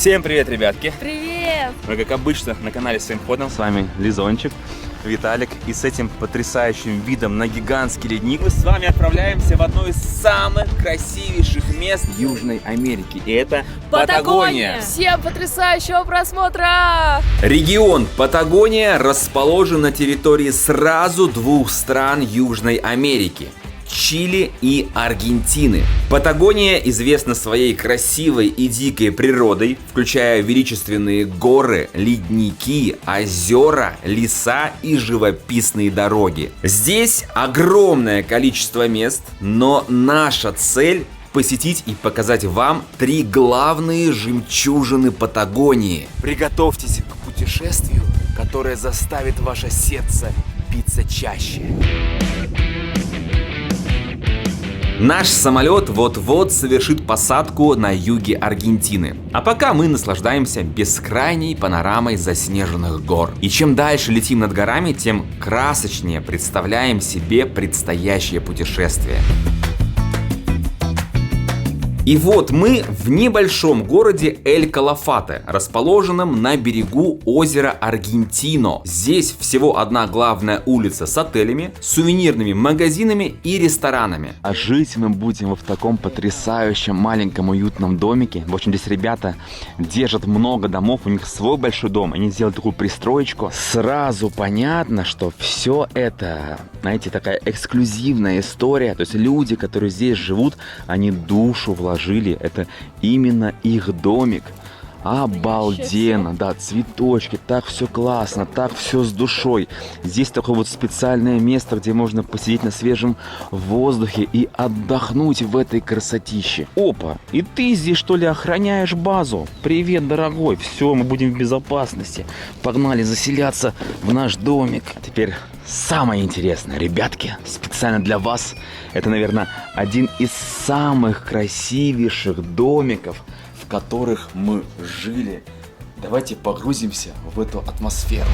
Всем привет, ребятки! Привет! Мы, как обычно, на канале Своим ходом. С вами Лизончик, Виталик. И с этим потрясающим видом на гигантский ледник мы с вами отправляемся в одно из самых красивейших мест Южной Америки. И это Патагония. Всем потрясающего просмотра! Регион Патагония расположен на территории сразу двух стран Южной Америки – Чили и Аргентины. Патагония известна своей красивой и дикой природой, включая величественные горы, ледники, озера, леса и живописные дороги. Здесь огромное количество мест, но наша цель – посетить и показать вам три главные жемчужины Патагонии. Приготовьтесь к путешествию, которое заставит ваше сердце биться чаще. Наш самолет вот-вот совершит посадку на юге Аргентины. А пока мы наслаждаемся бескрайней панорамой заснеженных гор. И чем дальше летим над горами, тем красочнее представляем себе предстоящее путешествие. И вот мы в небольшом городе Эль-Калафате, расположенном на берегу озера Аргентино. Здесь всего одна главная улица с отелями, сувенирными магазинами и ресторанами. а жить мы будем в таком потрясающем маленьком уютном домике. В общем, здесь ребята держат много домов, у них свой большой дом, они сделали такую пристроечку. Сразу понятно, что все это, знаете, такая эксклюзивная история. То есть люди, которые здесь живут, они душу вложили. Это именно их домик. Обалденно, да, цветочки, так все классно, так все с душой. Здесь такое вот специальное место, где можно посидеть на свежем воздухе и отдохнуть в этой красотище. Опа, и ты здесь что ли охраняешь базу? Привет, дорогой, все, мы будем в безопасности. Погнали заселяться в наш домик. А теперь самое интересное, ребятки, специально для вас. Это, наверное, один из самых красивейших домиков, в которых мы жили. Давайте погрузимся в эту атмосферу.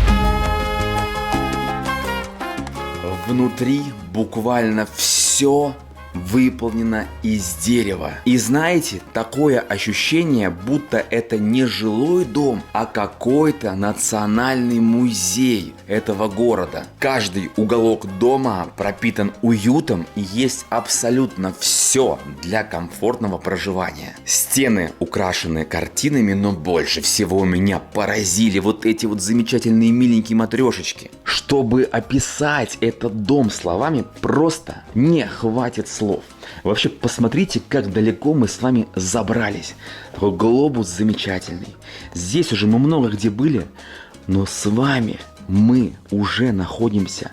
Внутри буквально все выполнено из дерева. И знаете, такое ощущение, будто это не жилой дом, а какой-то национальный музей этого города. Каждый уголок дома пропитан уютом и есть абсолютно все для комфортного проживания. Стены украшены картинами, но больше всего меня поразили вот эти вот замечательные миленькие матрешечки. Чтобы описать этот дом словами, просто не хватит слов. Вообще, посмотрите, как далеко мы с вами забрались. Такой глобус замечательный. Здесь уже мы много где были, но с вами мы уже находимся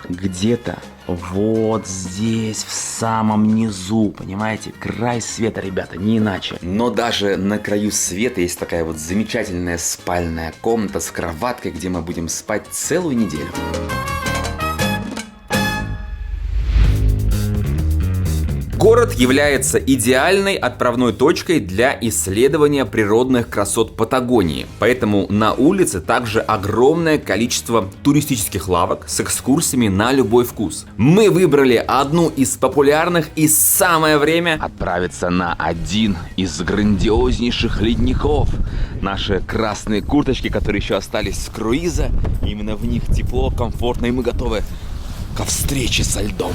где-то вот здесь, в самом низу, понимаете? Край света, ребята, не иначе. Но даже на краю света есть такая вот замечательная спальная комната с кроваткой, где мы будем спать целую неделю. Город является идеальной отправной точкой для исследования природных красот Патагонии, поэтому на улице также огромное количество туристических лавок с экскурсиями на любой вкус. Мы выбрали одну из популярных и самое время отправиться на один из грандиознейших ледников. Наши красные курточки, которые еще остались с круиза, именно в них тепло, комфортно, и мы готовы ко встрече со льдом.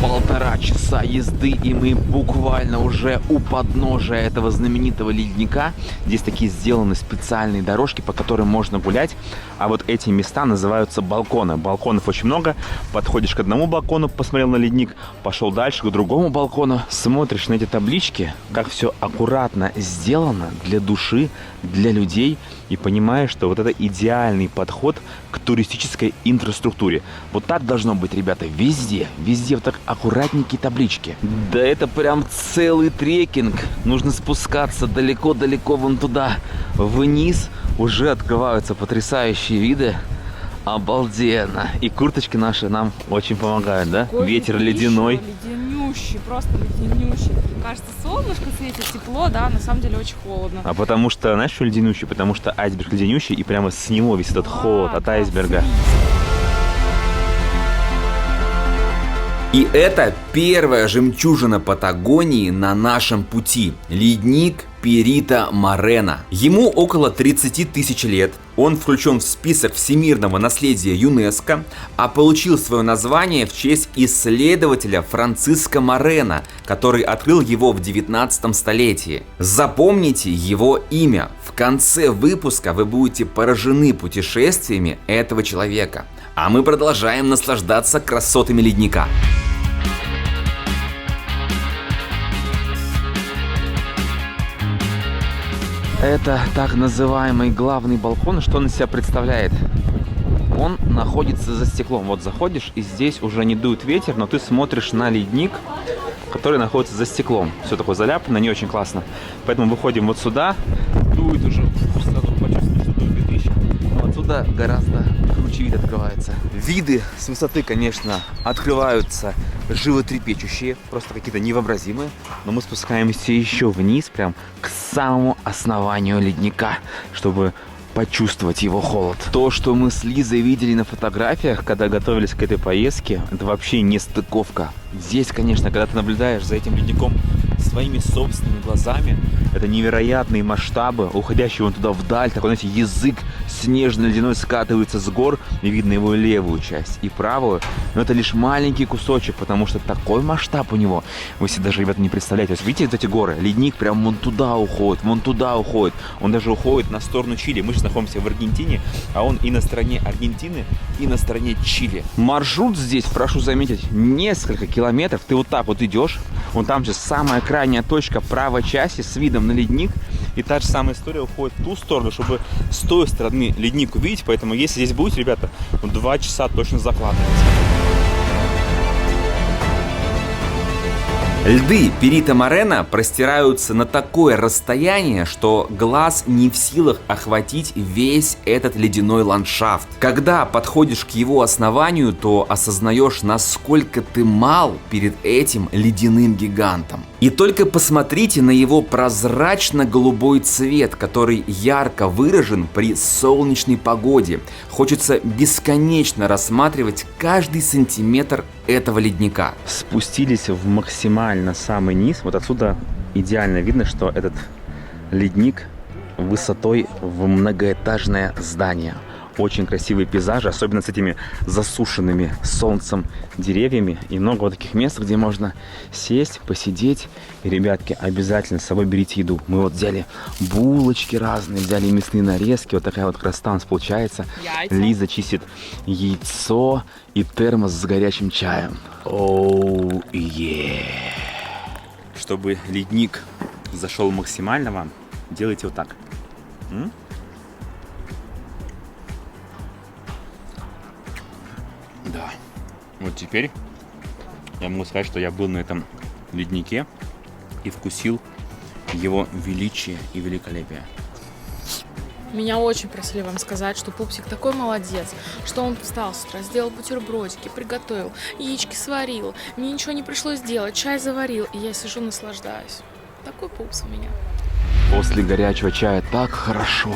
1,5 часа езды, и мы буквально уже у подножия этого знаменитого ледника. Здесь такие сделаны специальные дорожки, по которым можно гулять. А вот эти места называются балконы. Балконов очень много. Подходишь к одному балкону, посмотрел на ледник, пошел дальше к другому балкону. Смотришь на эти таблички, как все аккуратно сделано для души, для людей. И понимаешь, что вот это идеальный подход к туристической инфраструктуре. Вот так должно быть, ребята, везде. Везде вот так аккуратненькие таблички. Да это прям целый трекинг. Нужно спускаться далеко-далеко вон туда. Вниз уже открываются потрясающие виды. Обалденно. И курточки наши нам очень помогают, да? Какой Ветер ледяной. Леденющий, просто леденющий. Кажется, солнышко светит, тепло, да, на самом деле очень холодно. А потому что, знаешь, что леденющий? Потому что айсберг леденющий, и прямо с него весь этот холод от айсберга. И это первая жемчужина Патагонии на нашем пути – ледник Перито Морено. Ему около 30 тысяч лет, он включен в список всемирного наследия ЮНЕСКО, а получил свое название в честь исследователя Франциско Морено, который открыл его в 19 столетии. Запомните его имя. В конце выпуска вы будете поражены путешествиями этого человека. А мы продолжаем наслаждаться красотами ледника. Это так называемый главный балкон. Что он из себя представляет? Он находится за стеклом. Вот заходишь, и здесь уже не дует ветер, но ты смотришь на ледник, который находится за стеклом. Все такое заляпано, не очень классно. Поэтому выходим вот сюда. Дует уже. Сразу почувствуешь, что дует ветрище. Но отсюда гораздо круче вид открывается. Виды с высоты, конечно, открываются животрепещущие, просто какие-то невообразимые. Но мы спускаемся еще вниз, прям к самому основанию ледника, чтобы почувствовать его холод. То, что мы с Лизой видели на фотографиях, когда готовились к этой поездке, это вообще не стыковка. Здесь, конечно, когда ты наблюдаешь за этим ледником своими собственными глазами, это невероятные масштабы, уходящие вон туда вдаль, такой, знаете, язык снежно-ледяной скатывается с гор, и видно его левую часть и правую, но это лишь маленький кусочек, потому что такой масштаб у него, вы себе даже, ребята, не представляете. То есть, видите эти горы? Ледник прям вон туда уходит, он даже уходит на сторону Чили. Мы сейчас находимся в Аргентине, а он и на стороне Аргентины, и на стороне Чили. Маршрут здесь, прошу заметить, несколько километров, ты вот так вот идешь, вон там же самая крайняя точка правой части с видом на ледник, и та же самая история уходит в ту сторону, чтобы с той стороны ледник увидеть. Поэтому если здесь будете, ребята, 2 часа точно закладывайте. Льды Перито Морено простираются на такое расстояние, что глаз не в силах охватить весь этот ледяной ландшафт. Когда подходишь к его основанию, то осознаешь, насколько ты мал перед этим ледяным гигантом. И только посмотрите на его прозрачно-голубой цвет, который ярко выражен при солнечной погоде. Хочется бесконечно рассматривать каждый сантиметр этого ледника. Спустились в максимально самый низ. Вот отсюда идеально видно, что этот ледник высотой в многоэтажное здание. Очень красивые пейзажи, особенно с этими засушенными солнцем деревьями. И много вот таких мест, где можно сесть, посидеть. И, ребятки, обязательно с собой берите еду. Мы вот взяли булочки разные, взяли мясные нарезки. Вот такая вот красота у нас получается. Яйца. Лиза чистит яйцо и термос с горячим чаем. Оу, Чтобы ледник зашел максимально вам, делайте вот так. Да. Вот теперь я могу сказать, что я был на этом леднике и вкусил его величие и великолепие. Меня очень просили вам сказать, что пупсик такой молодец, что он встал с утра, сделал бутербродики, приготовил, яички сварил, мне ничего не пришлось делать, чай заварил, и я сижу наслаждаюсь. Такой пупс у меня. После горячего чая так хорошо.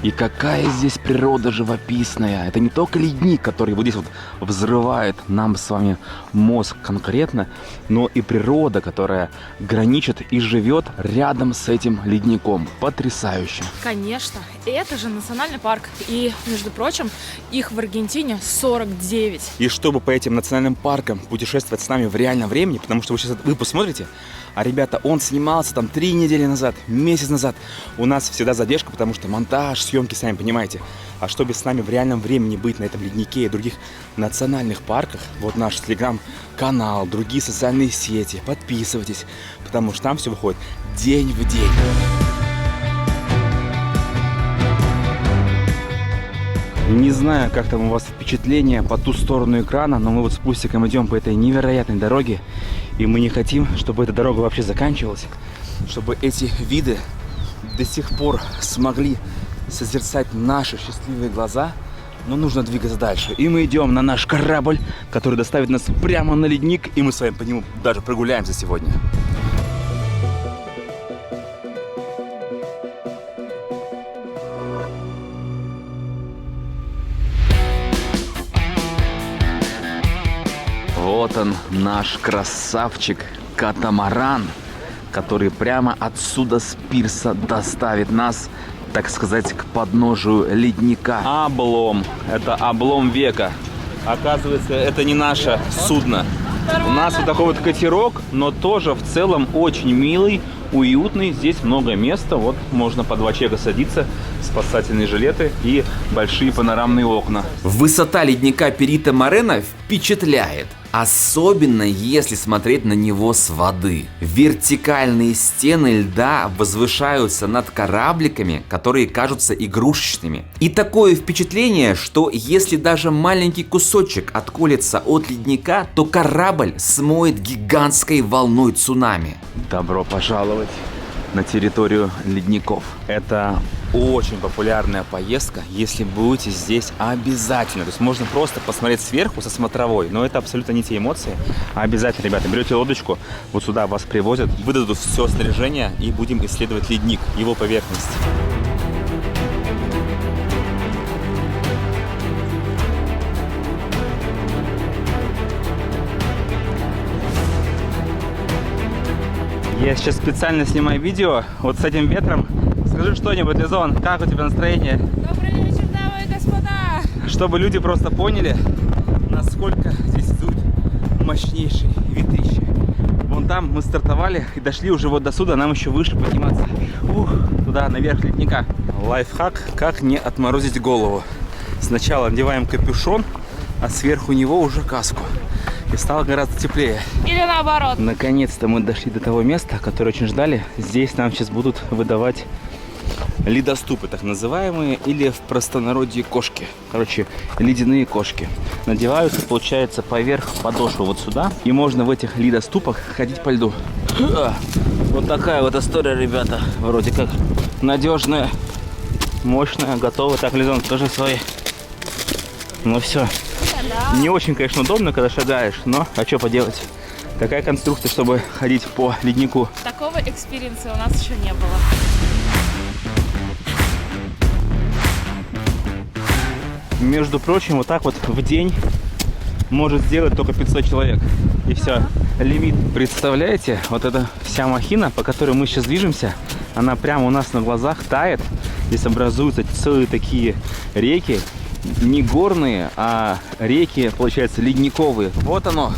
И какая здесь природа живописная. Это не только ледник, который вот здесь вот взрывает нам с вами мозг конкретно, но и природа, которая граничит и живет рядом с этим ледником. Потрясающе. Конечно, это же национальный парк. И, между прочим, их в Аргентине 49. И чтобы по этим национальным паркам путешествовать с нами в реальном времени, потому что вы сейчас этот выпуск смотрите, а, ребята, он снимался там 3 недели назад, месяц назад. У нас всегда задержка, потому что монтаж, съемки, сами понимаете. А чтобы с нами в реальном времени быть на этом леднике и других национальных парках, вот наш телеграм-канал, другие социальные сети, подписывайтесь, потому что там все выходит день в день. Не знаю, как там у вас впечатление по ту сторону экрана, но мы вот с Пустиком идем по этой невероятной дороге, и мы не хотим, чтобы эта дорога вообще заканчивалась, чтобы эти виды до сих пор смогли созерцать наши счастливые глаза, но нужно двигаться дальше. И мы идем на наш корабль, который доставит нас прямо на ледник, и мы с вами по нему даже прогуляемся сегодня. Вот он, наш красавчик катамаран, который прямо отсюда с пирса доставит нас, так сказать, к подножию ледника. Облом. Это облом века. Оказывается, это не наше судно. У нас вот такой вот катерок, но тоже в целом очень милый, уютный. Здесь много места. Вот можно по 2 человека садиться, спасательные жилеты и большие панорамные окна. Высота ледника Перито Морено впечатляет. Особенно если смотреть на него с воды. Вертикальные стены льда возвышаются над корабликами, которые кажутся игрушечными. И такое впечатление, что если даже маленький кусочек отколется от ледника, то корабль смоет гигантской волной цунами. Добро пожаловать на территорию ледников. Это очень популярная поездка, если будете здесь обязательно. То есть можно просто посмотреть сверху со смотровой, но это абсолютно не те эмоции. А обязательно, ребята, берете лодочку, вот сюда вас привозят, выдадут все снаряжение и будем исследовать ледник, его поверхность. Я сейчас специально снимаю видео вот с этим ветром. Скажи что-нибудь, Лизон, как у тебя настроение? Добрый вечер, дамы и господа! Чтобы люди просто поняли, насколько здесь идут мощнейшие ветрища. Вон там мы стартовали и дошли уже вот до сюда, нам еще выше подниматься. Туда, наверх ледника. Лайфхак, как не отморозить голову. Сначала надеваем капюшон, а сверху него уже каску. И стало гораздо теплее. Или наоборот. Наконец-то мы дошли до того места, которое очень ждали. Здесь нам сейчас будут выдавать ледоступы, так называемые, или в простонародье кошки. Короче, ледяные кошки. Надеваются, получается, поверх подошвы вот сюда. И можно в этих ледоступах ходить по льду. Вот такая вот история, ребята. Вроде как надежная, мощная, готова. Так, Лизон, скажи свои. Ну все. Не очень, конечно, удобно, когда шагаешь, но а что поделать? Такая конструкция, чтобы ходить по леднику. Такого экспириенса у нас еще не было. Между прочим, вот так вот в день может сделать только 500 человек. И все, лимит. Представляете, вот эта вся махина, по которой мы сейчас движемся, она прямо у нас на глазах тает. Здесь образуются целые такие реки. Не горные, а реки, получается, ледниковые. Вот оно,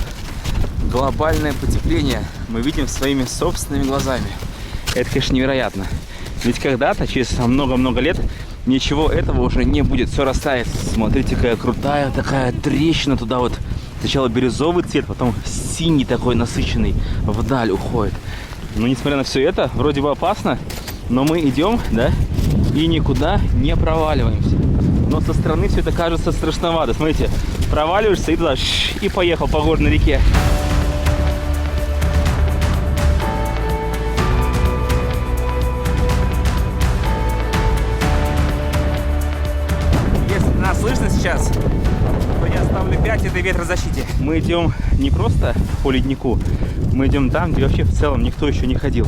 глобальное потепление. Мы видим своими собственными глазами. Это, конечно, невероятно. Ведь когда-то, через много-много лет, ничего этого уже не будет. Все растает. Смотрите, какая крутая такая трещина туда вот. Сначала бирюзовый цвет, потом синий такой насыщенный вдаль уходит. Но несмотря на все это, вроде бы опасно, но мы идем, да, и никуда не проваливаемся. Но со стороны все это кажется страшновато. Смотрите, проваливаешься и туда, и поехал по горной реке. Если нас слышно сейчас, то я ставлю 5 этой ветрозащите. Мы идем не просто по леднику, мы идем там, где вообще в целом никто еще не ходил.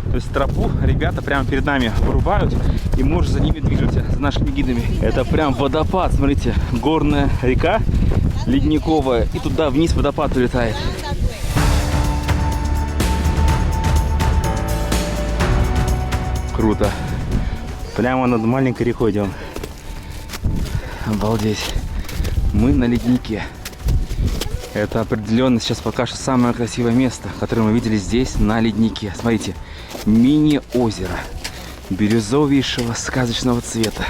То есть тропу ребята прямо перед нами вырубают, и мы уже за ними движемся, с нашими гидами. Это прям водопад, смотрите, горная река ледниковая, и туда вниз водопад улетает. Круто. Прямо над маленькой рекой идем. Обалдеть. Мы на леднике. Это определенно сейчас пока что самое красивое место, которое мы видели здесь, на леднике. Смотрите, мини-озеро бирюзовейшего сказочного цвета.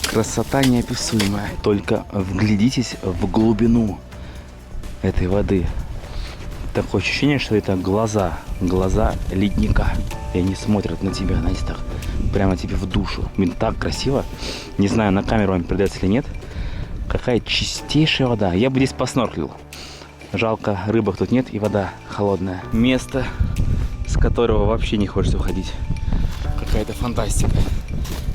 Красота неописуемая. Только вглядитесь в глубину этой воды. Такое ощущение, что это глаза ледника. И они смотрят на тебя, знаете, так, прямо тебе в душу. Блин, так красиво. Не знаю, на камеру вам передается или нет. Какая чистейшая вода. Я бы здесь поснорклил. Жалко, рыбок тут нет и вода холодная. Место, с которого вообще не хочется уходить. Какая-то фантастика.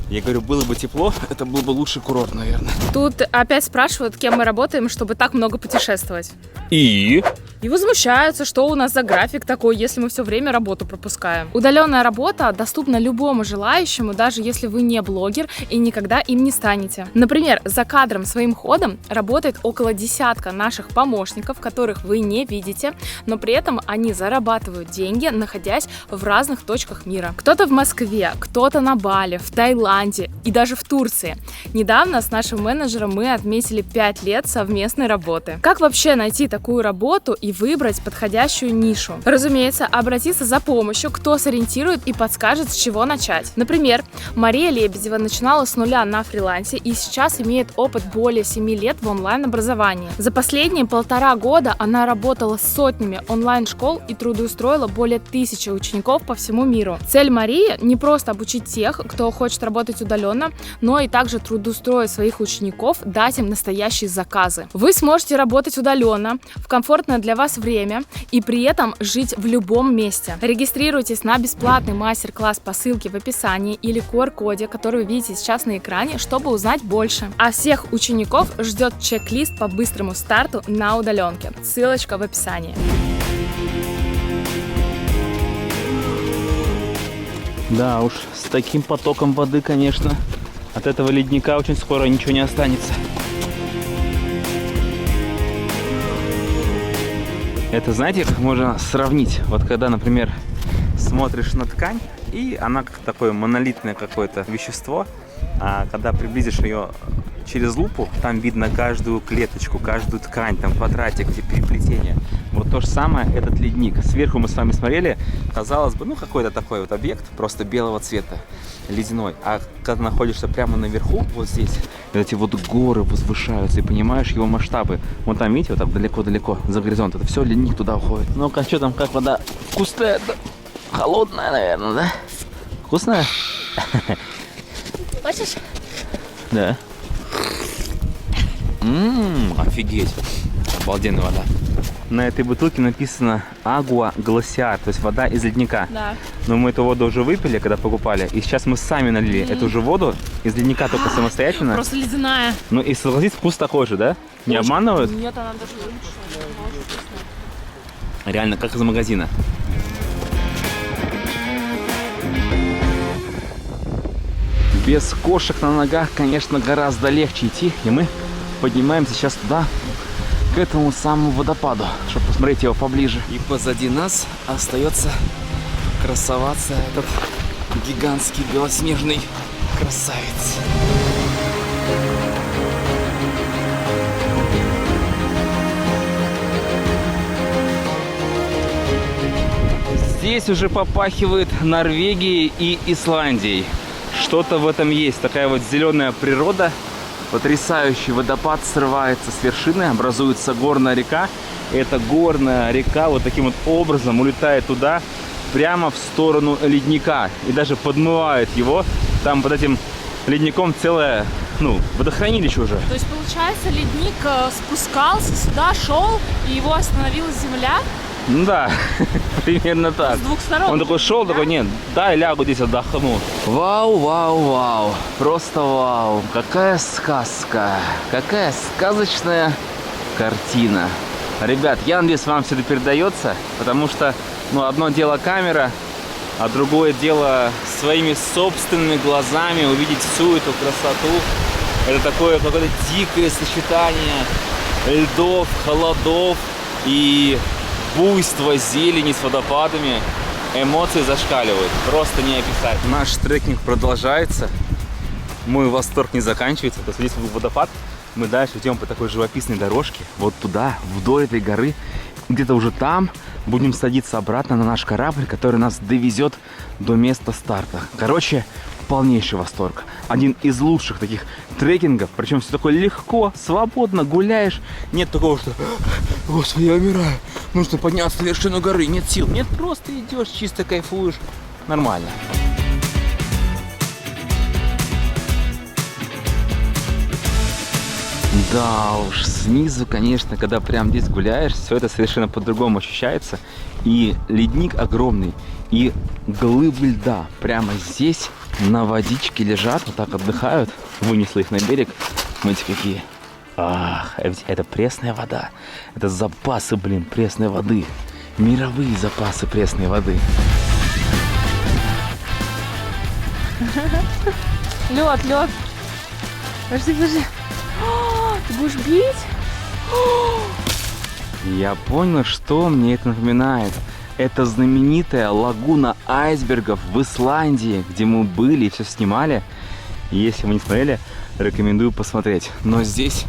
Я говорю, было бы тепло, это был бы лучший курорт, наверное. Тут опять спрашивают, кем мы работаем, чтобы так много путешествовать. И И возмущаются, что у нас за график такой, если мы все время работу пропускаем. Удаленная работа доступна любому желающему, даже если вы не блогер и никогда им не станете. Например, за кадром своим ходом работает около десятка наших помощников, которых вы не видите, но при этом они зарабатывают деньги, находясь в разных точках мира. Кто-то в Москве, кто-то на Бали, в Таиланде и даже в Турции. Недавно с нашим менеджером мы отметили 5 лет совместной работы. Как вообще найти такую работу и выбрать подходящую нишу? Разумеется, обратиться за помощью, кто сориентирует и подскажет, с чего начать. Например, Мария Лебедева начинала с нуля на фрилансе и сейчас имеет опыт более 7 лет в онлайн-образовании. За последние 1,5 года она работала с сотнями онлайн-школ и трудоустроила более 1000 учеников по всему миру. Цель Марии не просто обучить тех, кто хочет работать удаленно, но и также трудоустроить своих учеников, дать им настоящие заказы. Вы сможете работать удаленно, в комфортное для вас время и при этом жить в любом месте. Регистрируйтесь на бесплатный мастер-класс по ссылке в описании или QR-коде, который вы видите сейчас на экране, чтобы узнать больше. А всех учеников ждет чек-лист по быстрому старту на удаленке. Ссылочка в описании. Да уж, с таким потоком воды, конечно, от этого ледника очень скоро ничего не останется. Это, знаете, как можно сравнить? Вот когда, например, смотришь на ткань, и она как такое монолитное какое-то вещество, а когда приблизишь ее через лупу, там видно каждую клеточку, каждую ткань, там квадратик, эти переплетения. Вот то же самое этот ледник. Сверху мы с вами смотрели, казалось бы, ну какой-то такой вот объект, просто белого цвета, ледяной. А когда находишься прямо наверху, вот здесь, эти вот горы возвышаются, и понимаешь его масштабы. Вон там, видите, вот там далеко-далеко за горизонт, это все ледник туда уходит. Ну-ка, что там, как вода? Вкусная? Холодная, наверное, да? Вкусная? Хочешь? Да. Офигеть. Обалденная вода. На этой бутылке написано Agua Glaciar, то есть вода из ледника. Да. Но мы эту воду уже выпили, когда покупали, и сейчас мы сами налили эту же воду из ледника только самостоятельно. Просто ледяная. Ну и согласись, вкус такой же, да? Не обманывают? Нет, она даже лучше. Реально, как из магазина. Без кошек на ногах, конечно, гораздо легче идти, и мы поднимаемся сейчас туда, к этому самому водопаду, чтобы посмотреть его поближе. И позади нас остается красоваться этот гигантский белоснежный красавец. Здесь уже попахивает Норвегией и Исландией. Что-то в этом есть. Такая вот зеленая природа. Потрясающий водопад срывается с вершины, образуется горная река. И эта горная река вот таким вот образом улетает туда, прямо в сторону ледника. И даже подмывает его. Там под этим ледником целое, водохранилище уже. То есть, получается, ледник спускался сюда, шел, и его остановила земля? Ну да, примерно так. С двух сторон. Он такой шел, такой, нет, дай лягу здесь отдохну. Вау, вау, вау. Просто вау. Какая сказка. Какая сказочная картина. Ребят, я надеюсь, вам все это передается, потому что, одно дело камера, а другое дело своими собственными глазами увидеть всю эту красоту. Это такое какое-то дикое сочетание льдов, холодов и буйство зелени с водопадами. Эмоции зашкаливают, просто не описать. Наш трекинг продолжается, мой восторг не заканчивается. То есть здесь был водопад, мы дальше идем по такой живописной дорожке, вот туда, вдоль этой горы. Где-то уже там будем садиться обратно на наш корабль, который нас довезет до места старта. Короче, полнейший восторг. Один из лучших таких трекингов, причем все такое легко, свободно гуляешь. Нет такого, что господи, я умираю, нужно подняться на вершину горы, нет сил. Нет, просто идешь, чисто кайфуешь, нормально. Да уж, снизу, конечно, когда прям здесь гуляешь, все это совершенно по-другому ощущается. И ледник огромный, и глыбы льда прямо здесь на водичке лежат, вот так отдыхают. Вынесла их на берег. Смотрите, какие Ах, это пресная вода. Это запасы, блин, пресной воды. Мировые запасы пресной воды. Лед, лед. Подожди, подожди. Ты будешь бить? Я понял, что мне это напоминает. Это знаменитая лагуна айсбергов в Исландии, где мы были и все снимали. И если вы не смотрели, рекомендую посмотреть. Но здесь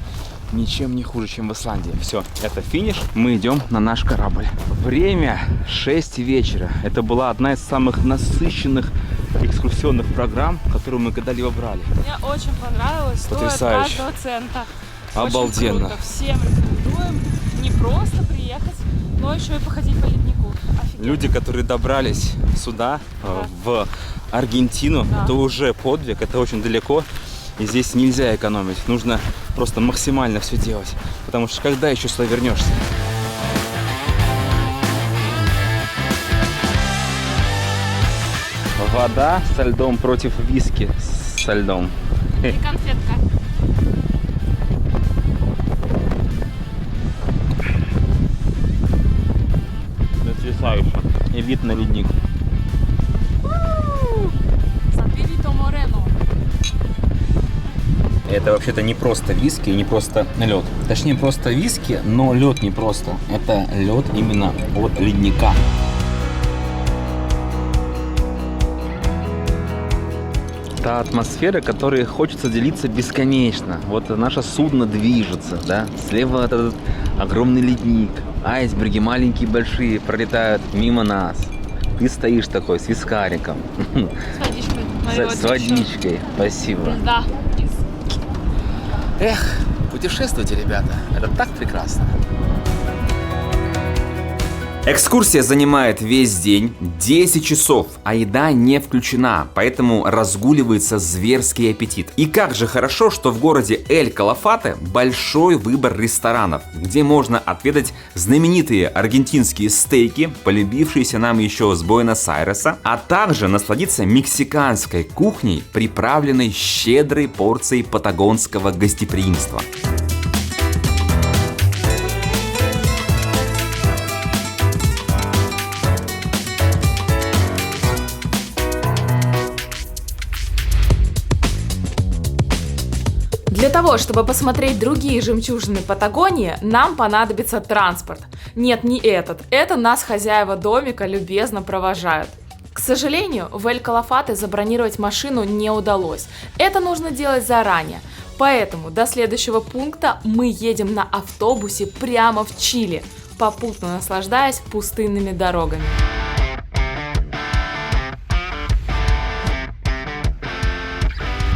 ничем не хуже, чем в Исландии. Все, это финиш. Мы идем на наш корабль. Время 6 вечера. Это была одна из самых насыщенных экскурсионных программ, которую мы когда-либо брали. Мне очень понравилось. Потрясающе. Стоит каждого цента. Обалденно. Очень круто. Всем рекомендуем не просто приехать, но еще и походить по леднику. Офигенно. Люди, которые добрались сюда, в Аргентину, это уже подвиг, это очень далеко. И здесь нельзя экономить. Нужно просто максимально все делать. Потому что когда еще сюда вернешься? Вода со льдом против виски со льдом. И конфетка. Потрясающе. И вид на ледник. Сантвивито Морено. Это вообще-то не просто виски, не просто лед. Точнее, просто виски, но лед не просто. Это лед именно от ледника. Та атмосфера, которой хочется делиться бесконечно. Вот наше судно движется, да? Слева этот огромный ледник, айсберги маленькие, большие пролетают мимо нас. Ты стоишь такой с вискариком. С водичкой. С водичкой. Спасибо. Да. Эх, путешествуйте, ребята. Это так прекрасно. Экскурсия занимает весь день, 10 часов, а еда не включена, поэтому разгуливается зверский аппетит. И как же хорошо, что в городе Эль-Калафате большой выбор ресторанов, где можно отведать знаменитые аргентинские стейки, полюбившиеся нам еще с Буэнос-Айреса, а также насладиться мексиканской кухней, приправленной щедрой порцией патагонского гостеприимства. Для того, чтобы посмотреть другие жемчужины Патагонии, нам понадобится транспорт. Нет, не этот. Это нас хозяева домика любезно провожают. К сожалению, в Эль-Калафате забронировать машину не удалось. Это нужно делать заранее. Поэтому до следующего пункта мы едем на автобусе прямо в Чили, попутно наслаждаясь пустынными дорогами.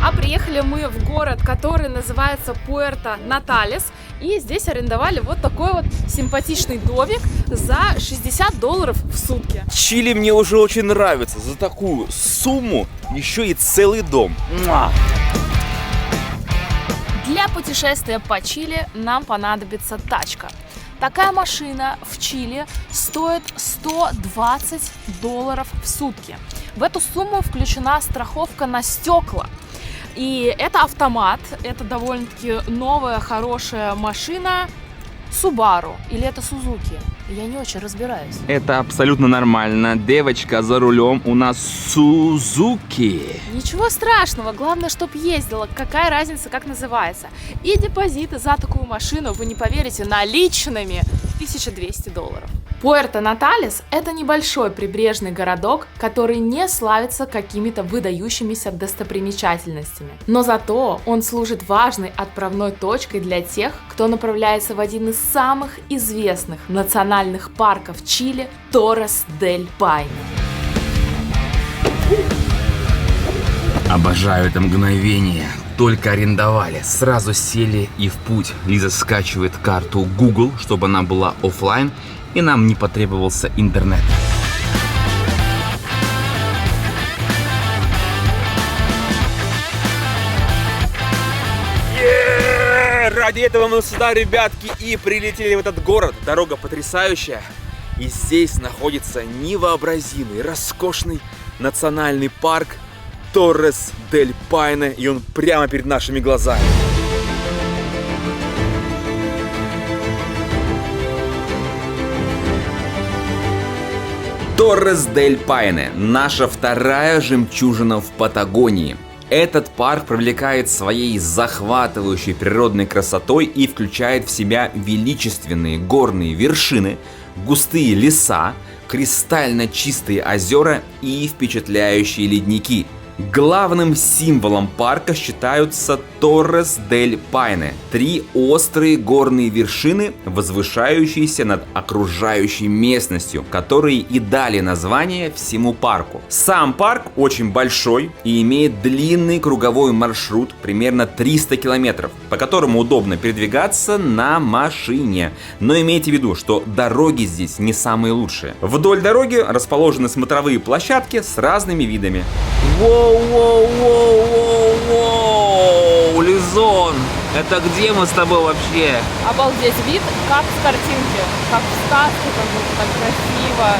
А приехали мы в город, который называется Пуэрто-Наталес. И здесь арендовали вот такой вот симпатичный домик за $60 в сутки. Чили мне уже очень нравится. За такую сумму еще и целый дом. Для путешествия по Чили нам понадобится тачка. Такая машина в Чили стоит $120 в сутки. В эту сумму включена страховка на стекла. И это автомат, это довольно-таки новая, хорошая машина. Subaru или это Suzuki? Я не очень разбираюсь. Это абсолютно нормально. Девочка за рулем у нас Suzuki. Ничего страшного, главное, чтоб ездила. Какая разница, как называется. И депозиты за такую машину, вы не поверите, наличными $1200. Пуэрто-Наталес – это небольшой прибрежный городок, который не славится какими-то выдающимися достопримечательностями. Но зато он служит важной отправной точкой для тех, кто направляется в один из самых известных национальных парков Чили – Торрес-дель-Пайне. Обожаю это мгновение. Только арендовали, сразу сели и в путь. Лиза скачивает карту Google, чтобы она была офлайн, и нам не потребовался интернет. Ради этого мы сюда, ребятки, и прилетели в этот город. Дорога потрясающая. И здесь находится невообразимый, роскошный национальный парк Торрес-дель-Пайне. И он прямо перед нашими глазами. Торрес-дель-Пайне – наша вторая жемчужина в Патагонии. Этот парк привлекает своей захватывающей природной красотой и включает в себя величественные горные вершины, густые леса, кристально чистые озера и впечатляющие ледники. Главным символом парка считаются Торрес-дель-Пайне – 3 острые горные вершины, возвышающиеся над окружающей местностью, которые и дали название всему парку. Сам парк очень большой и имеет длинный круговой маршрут, примерно 300 километров, по которому удобно передвигаться на машине. Но имейте в виду, что дороги здесь не самые лучшие. Вдоль дороги расположены смотровые площадки с разными видами. Воу-воу-воу-воу-воу! Лизон! Это где мы с тобой вообще? Обалдеть, вид как с картинки, как в сказке, как будто так красиво,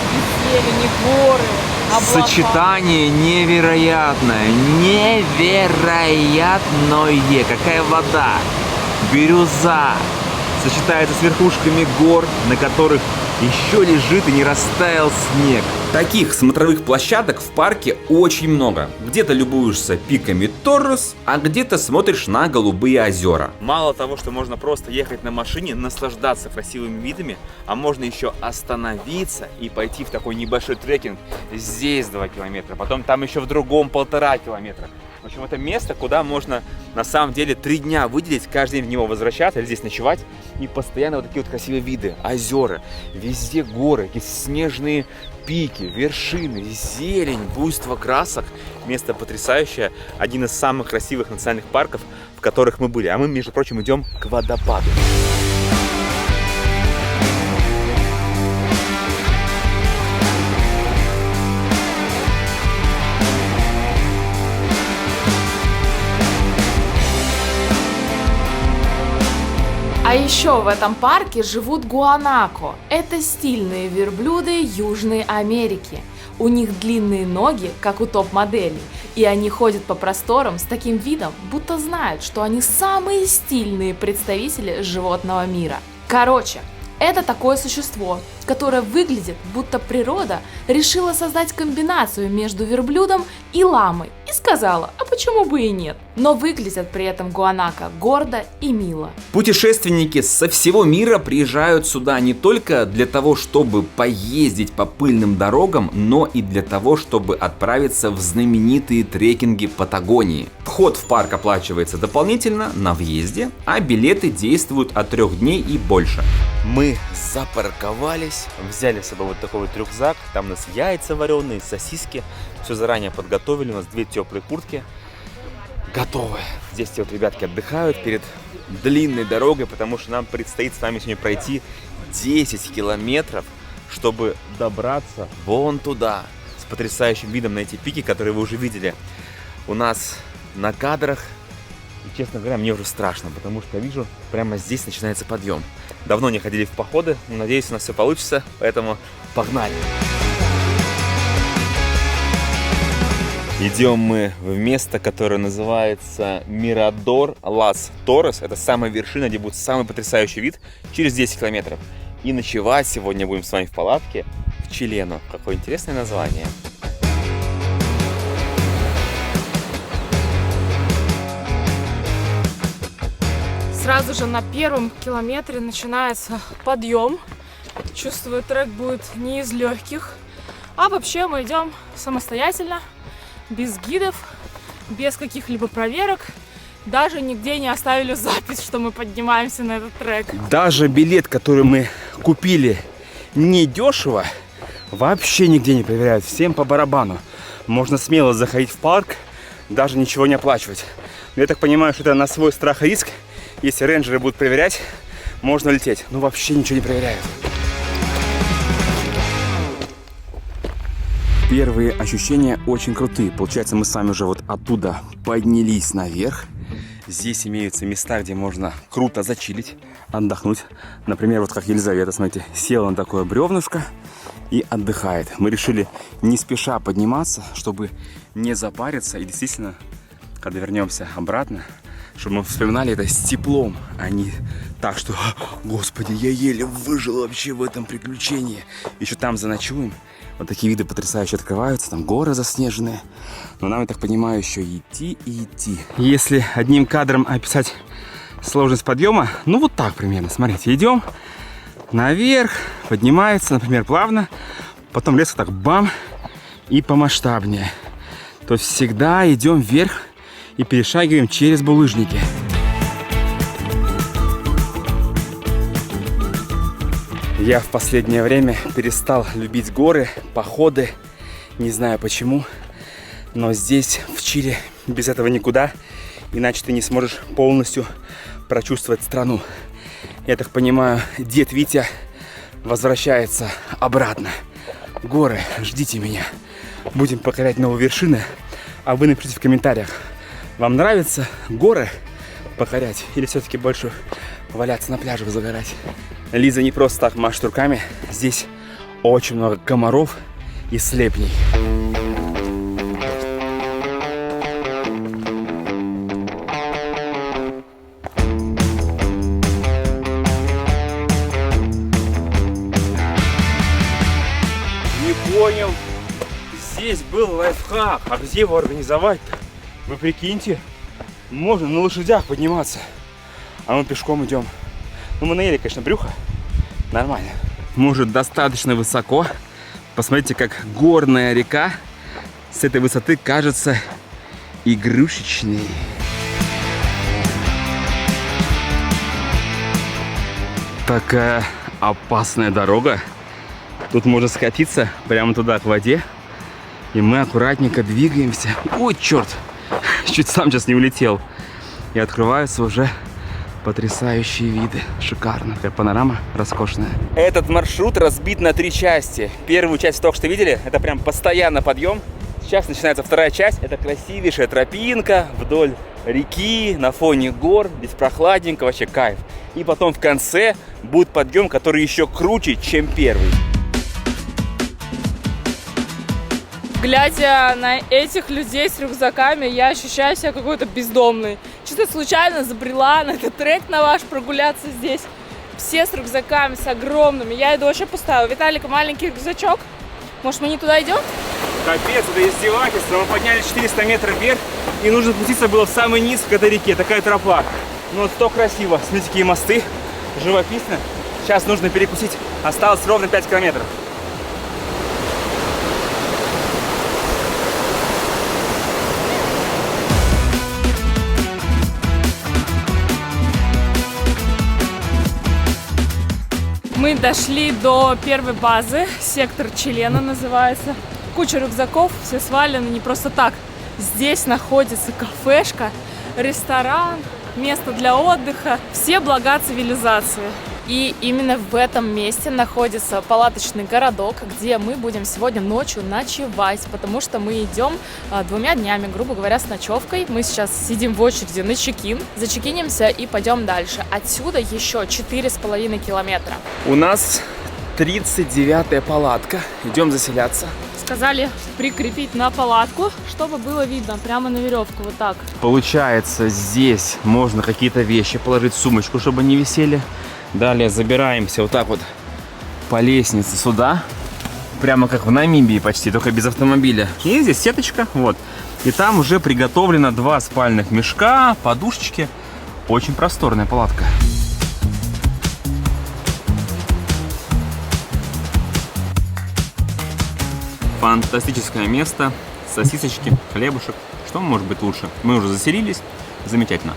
без зелени, горы, облака. Сочетание невероятное, невероятное. Какая вода, бирюза сочетается с верхушками гор, на которых еще лежит и не растаял снег. Таких смотровых площадок в парке очень много. Где-то любуешься пиками Торрес, а где-то смотришь на голубые озера. Мало того, что можно просто ехать на машине, наслаждаться красивыми видами, а можно еще остановиться и пойти в такой небольшой трекинг. Здесь 2 километра, потом там еще в другом 1,5 километра. В общем, это место, куда можно на самом деле 3 дня выделить, каждый день в него возвращаться или здесь ночевать. И постоянно вот такие вот красивые виды, озера, везде горы, какие-то снежные пики, вершины, зелень, буйство красок. Место потрясающее, один из самых красивых национальных парков, в которых мы были. А мы, между прочим, идем к водопаду. А еще в этом парке живут гуанако. Это стильные верблюды Южной Америки. У них длинные ноги, как у топ-моделей, и они ходят по просторам с таким видом, будто знают, что они самые стильные представители животного мира. Короче, это такое существо, которое выглядит, будто природа решила создать комбинацию между верблюдом и ламой и сказала, а почему бы и нет. Но выглядят при этом гуанако гордо и мило. Путешественники со всего мира приезжают сюда не только для того, чтобы поездить по пыльным дорогам, но и для того, чтобы отправиться в знаменитые трекинги Патагонии. Вход в парк оплачивается дополнительно на въезде, а билеты действуют от 3 дней и больше. Мы запарковались, взяли с собой вот такой вот рюкзак, там у нас яйца вареные, сосиски, все заранее подготовили, у нас 2 теплые куртки, готовы. Здесь вот ребятки отдыхают перед длинной дорогой, потому что нам предстоит с вами сегодня пройти 10 километров, чтобы добраться вон туда, с потрясающим видом на эти пики, которые вы уже видели у нас на кадрах. И, честно говоря, мне уже страшно, потому что я вижу, прямо здесь начинается подъем. Давно не ходили в походы, но надеюсь, у нас все получится, поэтому погнали! Идем мы в место, которое называется Мирадор Лас Торрес. Это самая вершина, где будет самый потрясающий вид через 10 километров. И ночевать сегодня будем с вами в палатке в Чилено. Какое интересное название. Сразу же на первом километре начинается подъем. Чувствую, трек будет не из легких. А вообще мы идем самостоятельно, без гидов, без каких-либо проверок. Даже нигде не оставили запись, что мы поднимаемся на этот трек. Даже билет, который мы купили недешево, вообще нигде не проверяют. Всем по барабану. Можно смело заходить в парк, даже ничего не оплачивать. Но я так понимаю, что это на свой страх и риск. Если рейнджеры будут проверять, можно лететь. Но вообще ничего не проверяют. Первые ощущения очень крутые. Получается, мы сами уже вот оттуда поднялись наверх. Здесь имеются места, где можно круто зачилить, Отдохнуть. Например, вот как Елизавета, смотрите, села на такое бревнышко и отдыхает. Мы решили не спеша подниматься, чтобы не запариться. И действительно, когда вернемся обратно, Чтобы мы вспоминали это с теплом, а не так, что, господи, я еле выжил вообще в этом приключении. Еще там заночуем. Вот такие виды потрясающие открываются, там горы заснеженные. Но нам, я так понимаю, еще идти и идти. Если одним кадром описать сложность подъема, ну вот так примерно, смотрите, идем наверх, поднимается, например, плавно, потом резко так бам и помасштабнее. То есть всегда идем вверх и перешагиваем через булыжники. Я в последнее время перестал любить горы, походы, не знаю почему, но здесь, в Чили, без этого никуда, иначе ты не сможешь полностью прочувствовать страну. Я так понимаю, дед Витя возвращается обратно. Горы, ждите меня. Будем покорять новые вершины, а вы напишите в комментариях, вам нравится горы покорять или все-таки больше валяться на пляжах, загорать? Лиза не просто так машет руками. Здесь очень много комаров и слепней. Не понял. Здесь был лайфхак. А где его организовать-то? Вы прикиньте, можно на лошадях подниматься. А мы пешком идем. Ну, мы наели, конечно, брюхо. Нормально. Мы уже достаточно высоко. Посмотрите, как горная река с этой высоты кажется игрушечной. Такая опасная дорога. Тут можно скатиться прямо туда, к воде. И мы аккуратненько двигаемся. Ой, черт! Чуть сам сейчас не улетел. И открываются уже потрясающие виды. Шикарно. Такая панорама роскошная. Этот маршрут разбит на 3 части. Первую часть только что видели. Это прям постоянно подъем. Сейчас начинается вторая часть. Это красивейшая тропинка вдоль реки, на фоне гор. Здесь прохладненько, вообще кайф. И потом в конце будет подъем, который еще круче, чем первый. Глядя на этих людей с рюкзаками, я ощущаю себя какой-то бездомной. Чисто случайно забрела на этот трек на ваш прогуляться здесь. Все с рюкзаками, с огромными. Я иду вообще пустая. У Виталика маленький рюкзачок. Может, мы не туда идем? Капец, это издевательство. Мы подняли 400 метров вверх, и нужно спуститься было в самый низ к этой реке. Такая тропа. Но то красиво. Смотрите, какие мосты. Живописно. Сейчас нужно перекусить. Осталось ровно 5 километров. Мы дошли до первой базы, сектор Чилена называется. Куча рюкзаков, все свалены не просто так. Здесь находится кафешка, ресторан, место для отдыха, все блага цивилизации. И именно в этом месте находится палаточный городок, где мы будем сегодня ночью ночевать, потому что мы идем 2 днями, грубо говоря, с ночевкой. Мы сейчас сидим в очереди на чекин, зачекинимся и пойдем дальше. Отсюда еще 4,5 километра. У нас 39-я палатка. Идем заселяться. Сказали прикрепить на палатку, чтобы было видно прямо на веревку, вот так. Получается, здесь можно какие-то вещи положить в сумочку, чтобы не висели. Далее забираемся вот так вот по лестнице сюда. Прямо как в Намибии почти, только без автомобиля. И здесь сеточка, вот. И там уже приготовлено 2 спальных мешка, подушечки. Очень просторная палатка. Фантастическое место. Сосисочки, хлебушек. Что может быть лучше? Мы уже заселились. Замечательно.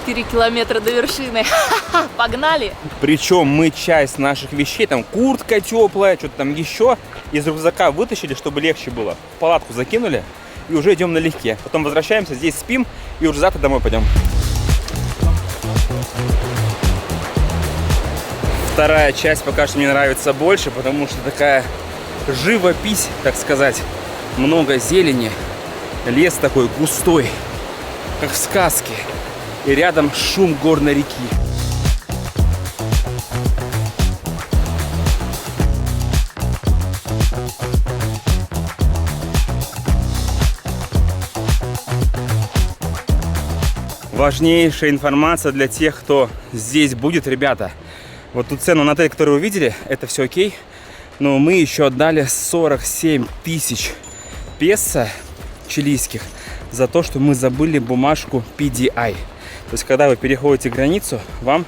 4 километра до вершины. Погнали! Причем мы часть наших вещей, там куртка теплая, что-то там еще, из рюкзака вытащили, чтобы легче было. В палатку закинули и уже идем налегке. Потом возвращаемся, здесь спим и уже завтра домой пойдем. Вторая часть пока что мне нравится больше, потому что такая живопись, так сказать. Много зелени, лес такой густой, как в сказке. И рядом шум горной реки. Важнейшая информация для тех, кто здесь будет, ребята. Вот ту цену на отель, которую вы видели, это все окей. Но мы еще отдали 47 тысяч песо чилийских за то, что мы забыли бумажку PDI. То есть, когда вы переходите границу, вам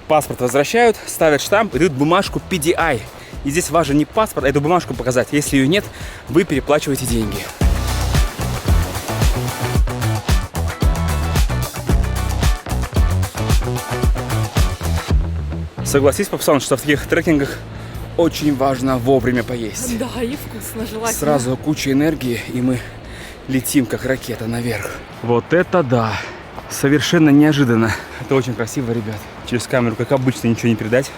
паспорт возвращают, ставят штамп и дают бумажку PDI. И здесь важно не паспорт, а эту бумажку показать. Если ее нет, вы переплачиваете деньги. Согласись, Папсан, что в таких трекингах очень важно вовремя поесть. Да, и вкусно, желательно. Сразу куча энергии, и мы летим, как ракета, наверх. Вот это да! Совершенно неожиданно. Это очень красиво, ребят. Через камеру, как обычно, ничего не передать.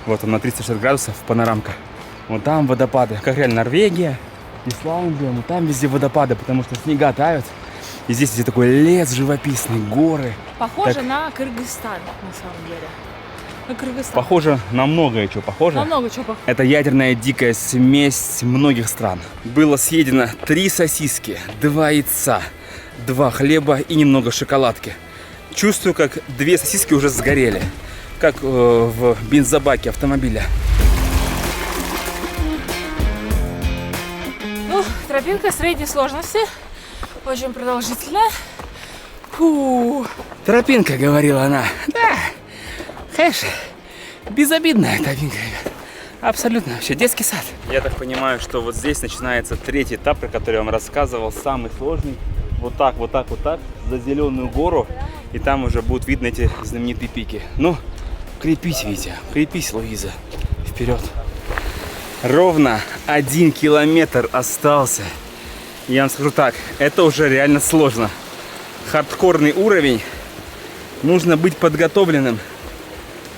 Вот он на 360 градусов, панорамка. Вот там водопады, как реально Норвегия, Исландия. Вот там везде водопады, потому что снега тают. И здесь везде такой лес живописный, горы. Похоже Так. на Кыргызстан, на самом деле. На Кыргызстан. Похоже на многое, что похоже. На много чего похоже. Это ядерная дикая смесь многих стран. Было съедено 3 сосиски, 2 яйца, 2 хлеба и немного шоколадки. Чувствую, как 2 сосиски уже сгорели. Как в бензобаке автомобиля. Ну, тропинка средней сложности. Очень продолжительная. Фу. Тропинка, говорила она. Да, конечно, безобидная тропинка, ребят. Абсолютно вообще детский сад. Я так понимаю, что вот здесь начинается 3-й этап, про который я вам рассказывал, самый сложный. Вот так, вот так, вот так, за зеленую гору. И там уже будут видны эти знаменитые пики. Ну, крепись, Витя, крепись, Луиза. Вперед. Ровно 1 километр остался. Я вам скажу так, это уже реально сложно. Хардкорный уровень. Нужно быть подготовленным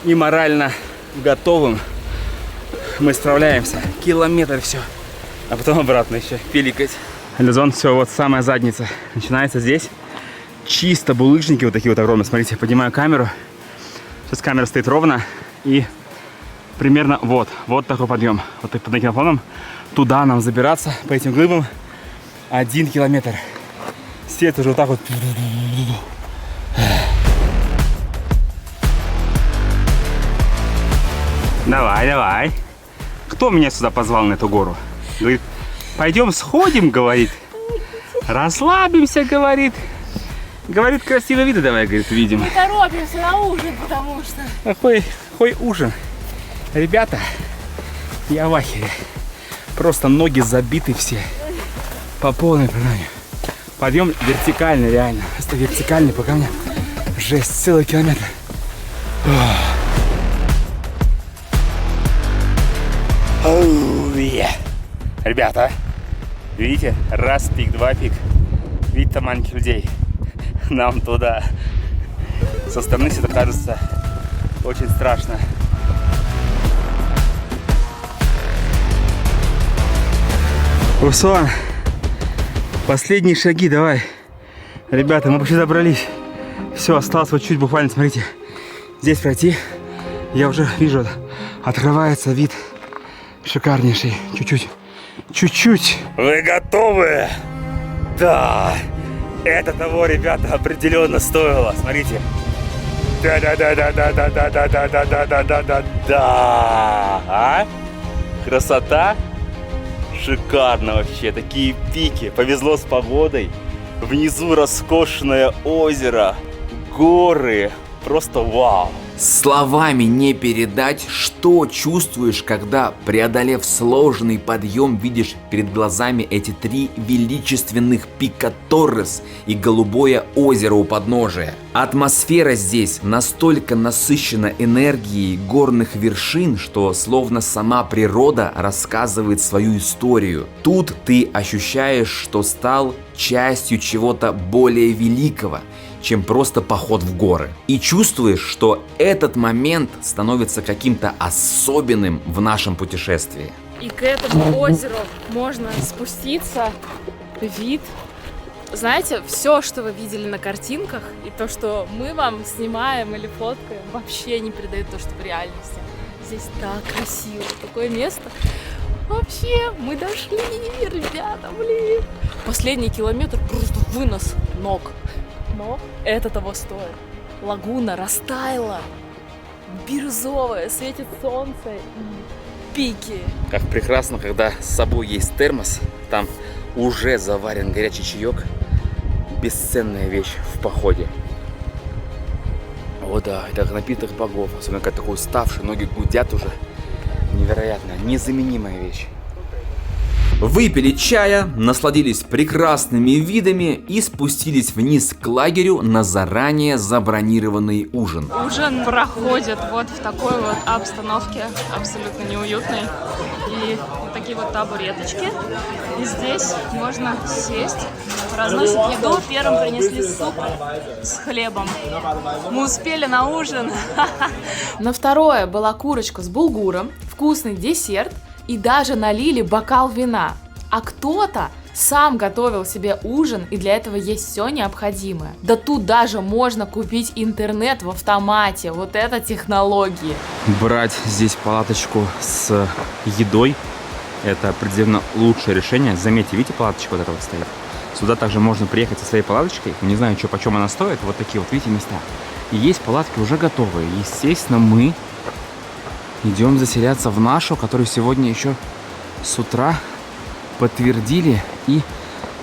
и морально готовым. Мы справляемся. Километр все. А потом обратно еще пиликать. Лизон, все, вот самая задница. Начинается здесь. Чисто булыжники вот такие вот огромные. Смотрите, я поднимаю камеру. Сейчас камера стоит ровно. И примерно вот такой подъем. Вот под таким фоном. Туда нам забираться по этим глыбам. 1 километр. Свет уже вот так вот. Давай, давай. Кто меня сюда позвал на эту гору? Говорит, пойдем сходим, говорит. Расслабимся, говорит. Говорит, красивые виды давай, говорит, увидим. Мы торопимся на ужин, потому что... Какой ужин. Ребята, я в ахере. Просто ноги забиты все. По полной программе. Подъем вертикальный, реально. Просто вертикальный по камням. Жесть, целый километр. Ребята, видите? Раз пик, 2 пик. Видите маленьких людей. Нам туда. Со стороны все это кажется очень страшно. Руслан, последние шаги, давай. Ребята, мы почти добрались. Все, осталось вот чуть буквально, смотрите. Здесь пройти. Я уже вижу, открывается вид шикарнейший. Чуть-чуть. Вы готовы? Да. Это того, ребята, определенно стоило. Смотрите. Да. А? Красота. Шикарно вообще. Такие пики. Повезло с погодой. Внизу роскошное озеро. Горы. Просто вау. Словами не передать, что чувствуешь, когда, преодолев сложный подъем, видишь перед глазами эти 3 величественных пика Торрес и голубое озеро у подножия. Атмосфера здесь настолько насыщена энергией горных вершин, что словно сама природа рассказывает свою историю. Тут ты ощущаешь, что стал частью чего-то более великого, чем просто поход в горы. И чувствуешь, что этот момент становится каким-то особенным в нашем путешествии. И к этому озеру можно спуститься. Вид. Знаете, все, что вы видели на картинках, и то, что мы вам снимаем или фоткаем, вообще не передает то, что в реальности. Здесь так красиво, такое место. Вообще, мы дошли, ребята, блин. Последний километр просто вынос ног. но это того стоит. Лагуна растаяла, бирюзовая, светит солнце и пики. Как прекрасно, когда с собой есть термос, там уже заварен горячий чаек. Бесценная вещь в походе. О да, это напиток богов, особенно когда такой уставший, ноги гудят уже. Невероятно, незаменимая вещь. Выпили чая, насладились прекрасными видами и спустились вниз к лагерю на заранее забронированный ужин. Ужин проходит вот в такой вот обстановке, абсолютно неуютной. И вот такие вот табуреточки. И здесь можно сесть. Разносят еду. Первым принесли суп с хлебом. Мы успели на ужин. На второе была курочка с булгуром, вкусный десерт. И даже налили бокал вина. А кто-то сам готовил себе ужин, и для этого есть все необходимое. Да тут даже можно купить интернет в автомате. Вот это технологии. Брать здесь палаточку с едой — это определенно лучшее решение. Заметьте, видите, палаточка вот эта вот стоит. Сюда также можно приехать со своей палаточкой. Не знаю, почем она стоит. Вот такие вот, видите, места. И есть палатки уже готовые. Естественно, мы идем заселяться в нашу, которую сегодня еще с утра подтвердили и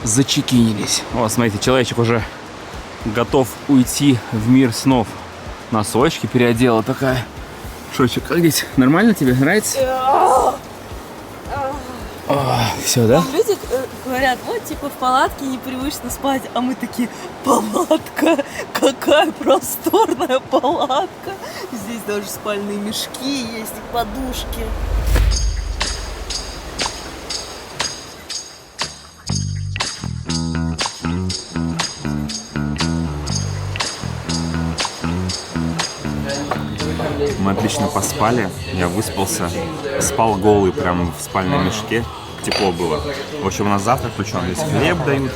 зачекинились. Вот, смотрите, человечек уже готов уйти в мир снов. Носочки переодела такая. Шочек, как здесь? Нормально тебе? Нравится? Все, да? Там люди говорят, вот типа в палатке непривычно спать, а мы такие, палатка, какая просторная палатка. Здесь даже спальные мешки есть и подушки. Мы отлично поспали, я выспался, спал голый прямо в спальном мешке, тепло было. В общем, у нас завтрак, причем здесь хлеб дают,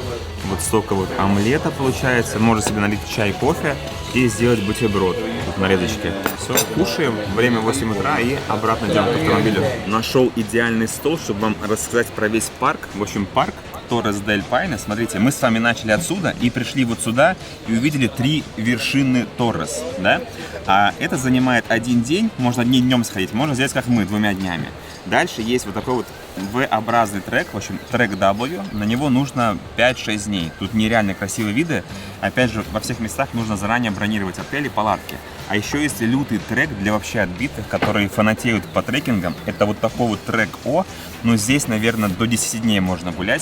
вот столько вот омлета получается, можно себе налить чай, кофе и сделать бутерброд тут на редочке. Все, кушаем, время 8 утра и обратно идем к автомобилю. Нашел идеальный стол, чтобы вам рассказать про весь парк. В общем, парк Торрес-дель-Пайне. Смотрите, мы с вами начали отсюда и пришли вот сюда и увидели 3 вершины Торрес, да? А это занимает 1 день, можно одним днем сходить, можно сделать как мы, 2 днями. Дальше есть вот такой вот V-образный трек, в общем, трек W, на него нужно 5-6 дней. Тут нереально красивые виды. Опять же, во всех местах нужно заранее бронировать отели, палатки. А еще есть лютый трек для вообще отбитых, которые фанатеют по трекингам. Это вот такой вот трек О, но здесь, наверное, до 10 дней можно гулять.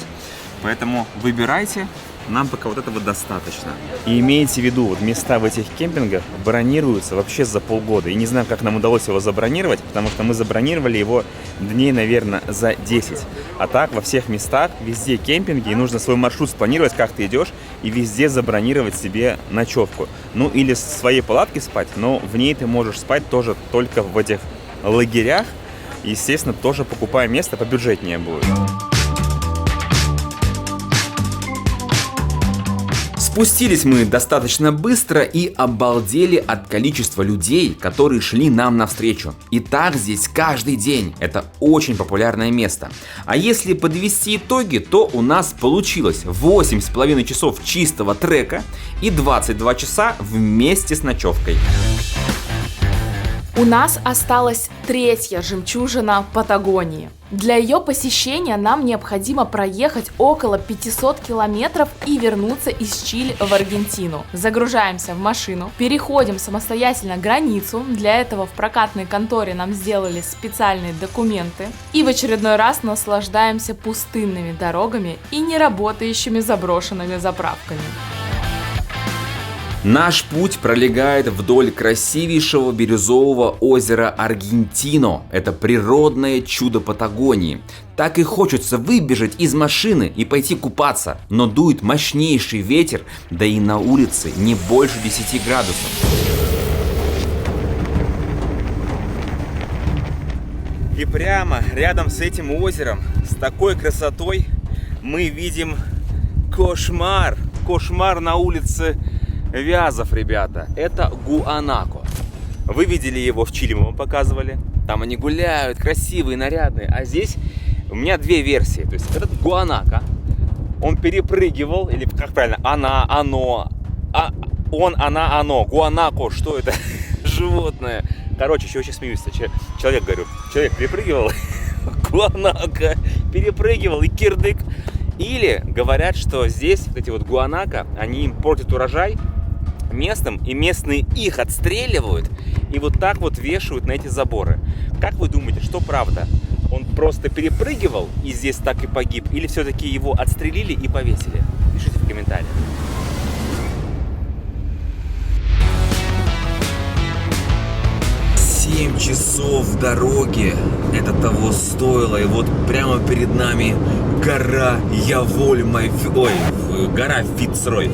Поэтому выбирайте, нам пока вот этого достаточно. И имейте в виду, вот места в этих кемпингах бронируются вообще за полгода. И не знаю, как нам удалось его забронировать, потому что мы забронировали его дней, наверное, за 10. А так, во всех местах, везде кемпинги, и нужно свой маршрут спланировать, как ты идешь, и везде забронировать себе ночевку. Ну, или в своей палатке спать, но в ней ты можешь спать тоже только в этих лагерях. Естественно, тоже покупая место, побюджетнее будет. Спустились мы достаточно быстро и обалдели от количества людей, которые шли нам навстречу. И так здесь каждый день. Это очень популярное место. А если подвести итоги, то у нас получилось 8,5 часов чистого трека и 22 часа вместе с ночевкой. У нас осталась 3-я жемчужина Патагонии. Для ее посещения нам необходимо проехать около 500 километров и вернуться из Чили в Аргентину. Загружаемся в машину, переходим самостоятельно границу. Для этого в прокатной конторе нам сделали специальные документы. И в очередной раз наслаждаемся пустынными дорогами и неработающими заброшенными заправками. Наш путь пролегает вдоль красивейшего бирюзового озера Аргентино. Это природное чудо Патагонии. Так и хочется выбежать из машины и пойти купаться. Но дует мощнейший ветер, да и на улице не больше 10 градусов. И прямо рядом с этим озером, с такой красотой, мы видим кошмар. Кошмар на улице Вязов, ребята. Это Гуанако. Вы видели его в Чили, мы вам показывали. Там они гуляют, красивые, нарядные. А здесь у меня 2 версии. То есть этот Гуанако, он перепрыгивал, или как правильно, оно Он, она, оно. Гуанако, что это? Животное. Короче, еще очень смеюсь. Человек, говорю, человек перепрыгивал, гуанако, перепрыгивал и кирдык. Или говорят, что здесь вот эти вот гуанако, они им портят урожай местным, и местные их отстреливают и вот так вот вешают на эти заборы. Как вы думаете, что правда? Он просто перепрыгивал и здесь так и погиб? Или все-таки его отстрелили и повесили? Пишите в комментариях. 7 часов дороги, это того стоило. И вот прямо перед нами гора Яволь-Май... Ой, гора Фицрой.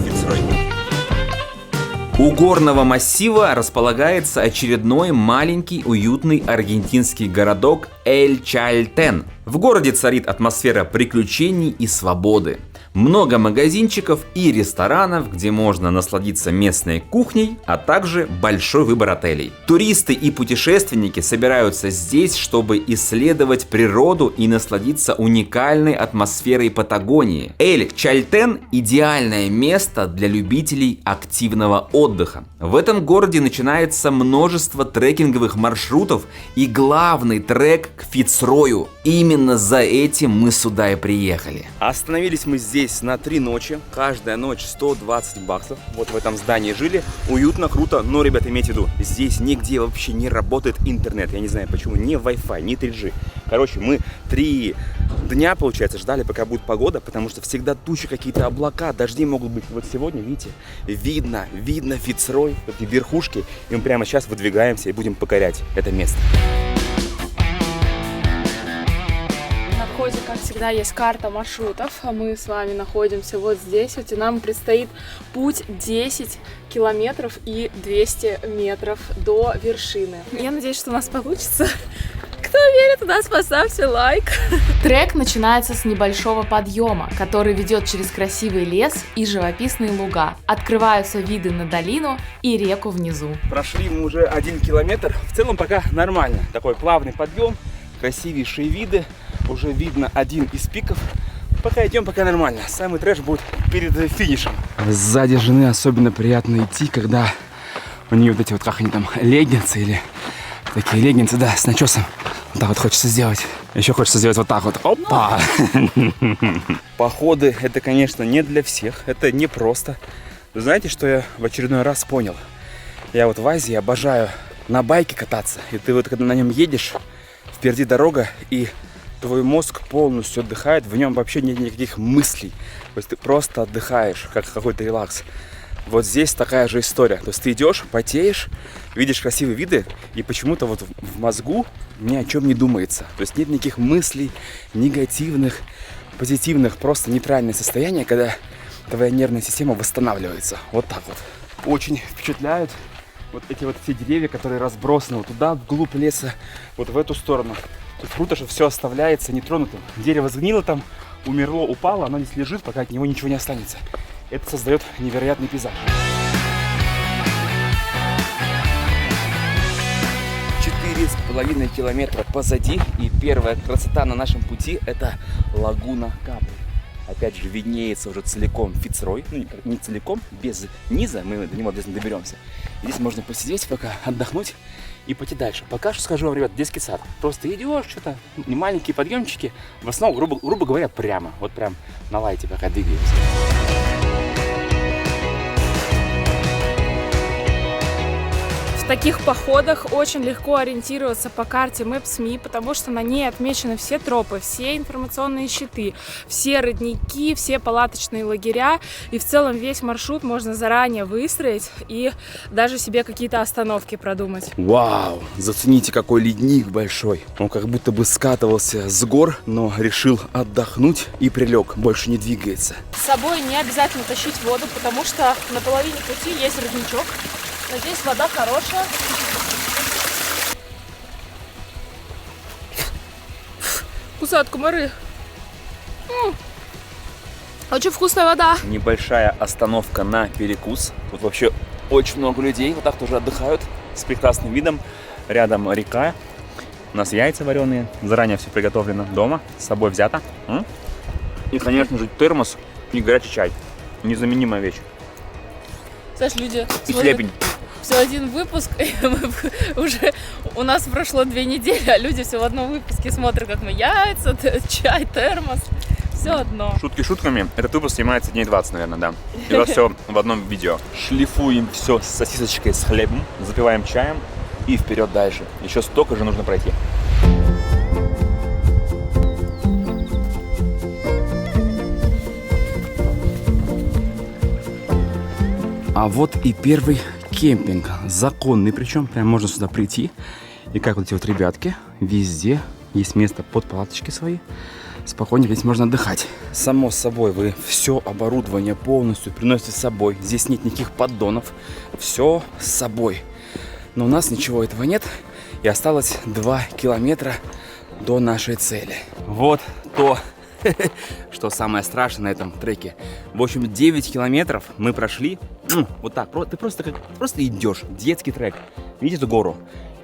У горного массива располагается очередной маленький уютный аргентинский городок Эль-Чальтен. В городе царит атмосфера приключений и свободы. Много магазинчиков и ресторанов, где можно насладиться местной кухней, а также большой выбор отелей. Туристы и путешественники собираются здесь, чтобы исследовать природу и насладиться уникальной атмосферой Патагонии. Эль-Чальтен – идеальное место для любителей активного отдыха. В этом городе начинается множество трекинговых маршрутов и главный трек к Фицрою. Именно за этим мы сюда и приехали. Остановились мы здесь на 3 ночи. Каждая ночь 120 баксов. Вот в этом здании жили. Уютно, круто. Но, ребята, имейте в виду, здесь нигде вообще не работает интернет. Я не знаю почему. Ни Wi-Fi, ни 3G. Короче, мы 3 дня, получается, ждали, пока будет погода, потому что всегда тучи, какие-то облака, дожди могут быть. Вот сегодня, видите, видно Фицрой, эти верхушки. И мы прямо сейчас выдвигаемся и будем покорять это место. В ходе, как всегда, есть карта маршрутов, а мы с вами находимся вот здесь. Вот и нам предстоит путь 10 километров и 200 метров до вершины. Я надеюсь, что у нас получится. Кто верит в нас, поставьте лайк. Трек начинается с небольшого подъема, который ведет через красивый лес и живописные луга. Открываются виды на долину и реку внизу. Прошли мы уже 1 километр. В целом пока нормально. Такой плавный подъем, красивейшие виды. Уже видно один из пиков. Пока идем, пока нормально. Самый трэш будет перед финишем. Сзади жены особенно приятно идти, когда у нее вот эти вот, как они там, леггинсы или такие леггинсы, да, с начесом. Вот так вот хочется сделать. Еще хочется сделать вот так вот. Опа! Походы, это, конечно, не для всех. Это непросто. Знаете, что я в очередной раз понял? Я вот в Азии обожаю на байке кататься. И ты вот, когда на нем едешь, впереди дорога, и твой мозг полностью отдыхает, в нем вообще нет никаких мыслей. То есть ты просто отдыхаешь, как какой-то релакс. Вот здесь такая же история. То есть ты идешь, потеешь, видишь красивые виды, и почему-то вот в мозгу ни о чем не думается. То есть нет никаких мыслей негативных, позитивных, просто нейтральное состояние, когда твоя нервная система восстанавливается. Вот так вот. Очень впечатляют вот эти вот все деревья, которые разбросаны вот туда, вглубь леса, вот в эту сторону. Тут круто, что все оставляется нетронутым. Дерево сгнило там, умерло, упало, оно здесь лежит, пока от него ничего не останется. Это создает невероятный пейзаж. 4,5 километра позади, и первая красота на нашем пути — это лагуна Капри. Опять же, виднеется уже целиком Фицрой, ну не целиком, без низа, мы до него обязательно доберемся. Здесь можно посидеть пока, отдохнуть и пойти дальше. Пока что скажу вам, ребят, детский сад. Просто идешь, что-то, не маленькие подъемчики, в основном, грубо говоря, прямо, вот прям на лайте пока двигаемся. В таких походах очень легко ориентироваться по карте Maps.me, потому что на ней отмечены все тропы, все информационные щиты, все родники, все палаточные лагеря, и в целом весь маршрут можно заранее выстроить и даже себе какие-то остановки продумать. Вау! Зацените, какой ледник большой. Он как будто бы скатывался с гор, но решил отдохнуть и прилег, больше не двигается. С собой не обязательно тащить воду, потому что на половине пути есть родничок. Но здесь вода хорошая. Кусают комары. Очень вкусная вода. Небольшая остановка на перекус. Тут вообще очень много людей вот так тоже отдыхают с прекрасным видом. Рядом река. У нас яйца вареные. Заранее все приготовлено дома. С собой взято. И, конечно же, термос и горячий чай. Незаменимая вещь. Знаешь, люди И смотрят хлебень. все один выпуск, и уже у нас прошло 2 недели, а люди все в одном выпуске смотрят, как мы яйца, чай, термос, все одно. Шутки шутками. Этот выпуск снимается дней 20, наверное, да. И у вас все в одном видео. Шлифуем все с сосисочкой, с хлебом, запиваем чаем и вперед дальше. Еще столько же нужно пройти. А вот и первый кемпинг. Законный причем. Прям можно сюда прийти. И как вот эти вот ребятки, везде есть место под палаточки свои. Спокойненько здесь можно отдыхать. Само собой, вы все оборудование полностью приносите с собой. Здесь нет никаких поддонов. Все с собой. Но у нас ничего этого нет. И осталось 2 километра до нашей цели. Вот то, что самое страшное на этом треке. В общем, 9 километров мы прошли. Вот так. Ты просто идешь. Детский трек. Видите эту гору?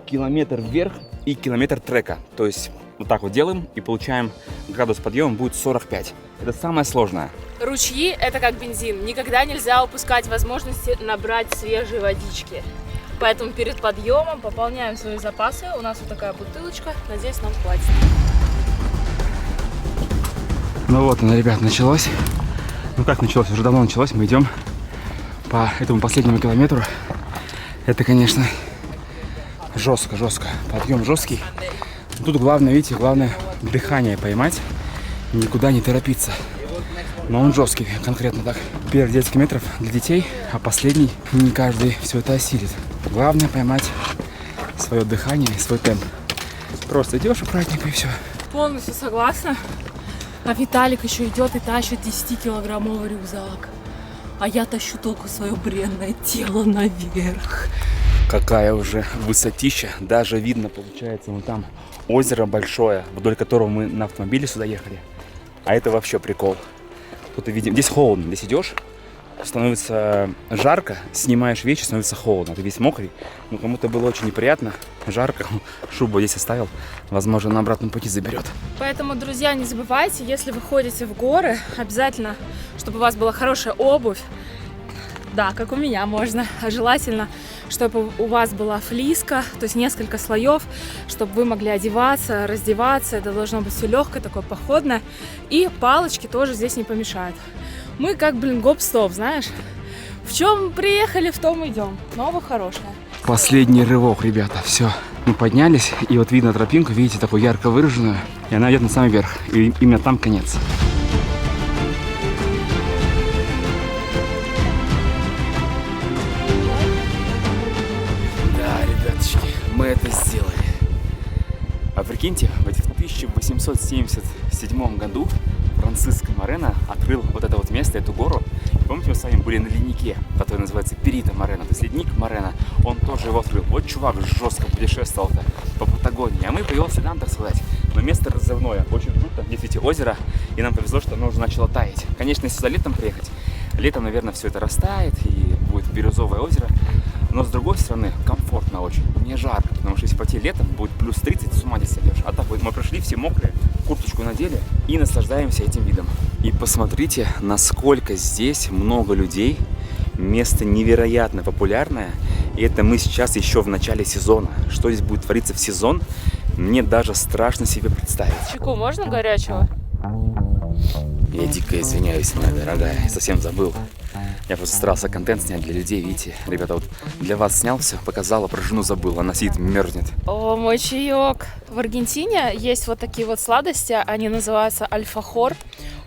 Километр вверх и километр трека. То есть вот так вот делаем и получаем градус подъема будет 45. Это самое сложное. Ручьи – это как бензин. Никогда нельзя упускать возможности набрать свежей водички. Поэтому перед подъемом пополняем свои запасы. У нас вот такая бутылочка. Надеюсь, нам хватит. Ну вот оно, ребят, началось. Ну как началось? Уже давно началось. Мы идем по этому последнему километру. Это, конечно, жестко. Подъем жесткий. Тут главное, видите, главное дыхание поймать. Никуда не торопиться. Но он жесткий, конкретно так. Первые 10 метров для детей, а последний не каждый все это осилит. Главное поймать свое дыхание и свой темп. Просто идешь аккуратненько и все. Полностью согласна. А Виталик еще идет и тащит 10-килограммовый рюкзак. А я тащу только свое бренное тело наверх. Какая уже высотища. Даже видно, получается, вон там озеро большое, вдоль которого мы на автомобиле сюда ехали. А это вообще прикол. Тут видим, здесь холодно. Здесь идешь, становится жарко, снимаешь вещи, становится холодно. Ты весь мокрый. Ну, кому-то было очень неприятно, жарко. Шубу здесь оставил. Возможно, на обратном пути заберет. Поэтому, друзья, не забывайте, если вы ходите в горы, обязательно, чтобы у вас была хорошая обувь. Да, как у меня можно. А желательно, чтобы у вас была флиска, то есть несколько слоев, чтобы вы могли одеваться, раздеваться. Это должно быть все легкое, такое походное. И палочки тоже здесь не помешают. Мы как, гоп-стоп, знаешь. В чем приехали, в том идем. Но обувь хорошая. Последний рывок, ребята. Все. Мы поднялись, и вот видно тропинку, видите, такую ярко выраженную. И она идет на самый верх. И именно там конец. Мы это сделали. А прикиньте, в 1877 году Франциско Морено открыл вот это вот место, эту гору. И помните, мы с вами были на леднике, который называется Перито Морено, то есть ледник Морено. Он тоже его открыл. Вот чувак жестко путешествовал-то по Патагонии, а мы по его следам, так сказать. Но место разрывное, очень круто. Здесь, видите, озеро, и нам повезло, что оно уже начало таять. Конечно, если сюда летом приехать, летом, наверное, все это растает, и будет бирюзовое озеро. Но с другой стороны, комфортно очень, не жарко, потому что если пойти летом, будет плюс 30, с ума не сойдешь. А так вот мы прошли все мокрые, курточку надели и наслаждаемся этим видом. И посмотрите, насколько здесь много людей, место невероятно популярное. И это мы сейчас еще в начале сезона. Что здесь будет твориться в сезон, мне даже страшно себе представить. Чайку можно горячего? Я дико извиняюсь, моя дорогая, я совсем забыл. Я просто старался контент снять для людей, видите. Ребята, вот для вас снял все, показала, про жену забыл, она сидит, мерзнет. О, мой чаек. В Аргентине есть вот такие вот сладости, они называются альфахор.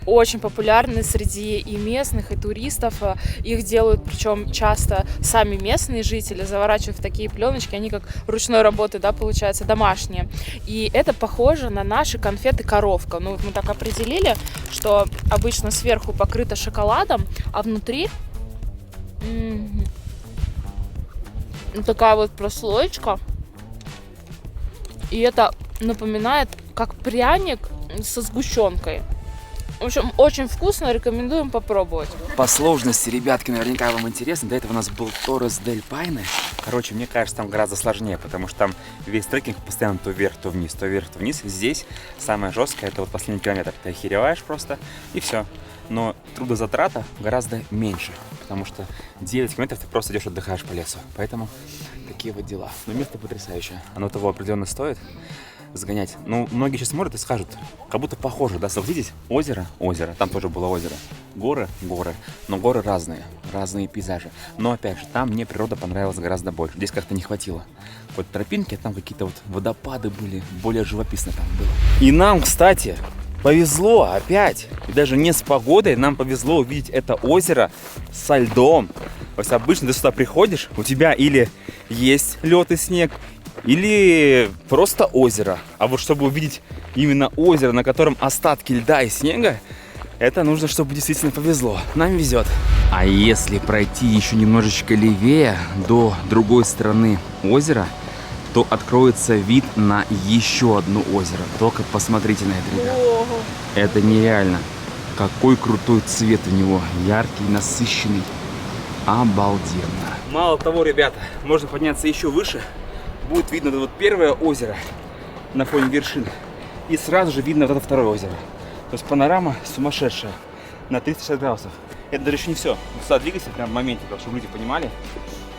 Очень популярны среди и местных, и туристов. Их делают, причем часто сами местные жители, заворачивают в такие пленочки, они как ручной работы, да, получается, домашние. И это похоже на наши конфеты коровка. Ну, вот мы так определили, что обычно сверху покрыто шоколадом, а внутри такая вот прослоечка. И это напоминает как пряник со сгущенкой. В общем, очень вкусно, рекомендуем попробовать. По сложности, ребятки, наверняка вам интересно. До этого у нас был Торрес дель Пайне. Короче, мне кажется, там гораздо сложнее, потому что там весь трекинг постоянно то вверх, то вниз, то вверх, то вниз. Здесь самое жесткое, это вот последний километр. Ты охереваешь просто, и все. Но трудозатрата гораздо меньше, потому что 9 километров ты просто идешь, отдыхаешь по лесу. Поэтому такие вот дела. Но место потрясающее. Оно того определенно стоит сгонять. Ну, многие сейчас смотрят и скажут, как будто похоже, да, согласитесь? Озеро, там тоже было озеро. Горы, но горы разные пейзажи. Но опять же, там мне природа понравилась гораздо больше. Здесь как-то не хватило. Вот тропинки, там какие-то вот водопады были, более живописно там было. И нам, кстати, повезло опять. И даже не с погодой, нам повезло увидеть это озеро со льдом. То есть обычно ты сюда приходишь, у тебя или есть лед и снег, или просто озеро. А вот чтобы увидеть именно озеро, на котором остатки льда и снега, это нужно, чтобы действительно повезло. Нам везет. А если пройти еще немножечко левее, до другой стороны озера, то откроется вид на еще одно озеро. Только посмотрите на это, ребят. Это нереально. Какой крутой цвет у него. Яркий, насыщенный. Обалденно. Мало того, ребята, можно подняться еще выше. Будет видно вот первое озеро на фоне вершин. И сразу же видно вот это второе озеро. То есть панорама сумасшедшая. На 360 градусов. Это даже еще не все. Сюда двигайся прям в моменте, чтобы люди понимали.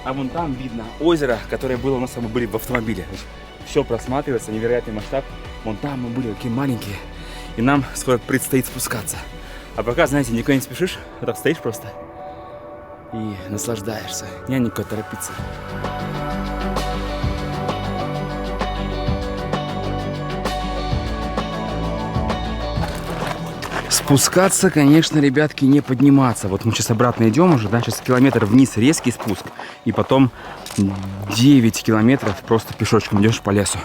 А вон там видно озеро, которое было у нас, мы были в автомобиле. Все просматривается, невероятный масштаб. Вон там мы были такие маленькие. И нам скоро предстоит спускаться. А пока, знаете, никуда не спешишь. Вот так стоишь просто и наслаждаешься. Не никуда торопиться. Спускаться, конечно, ребятки, не подниматься. Вот мы сейчас обратно идем уже, да, сейчас километр вниз, резкий спуск. И потом 9 километров просто пешочком идешь по лесу.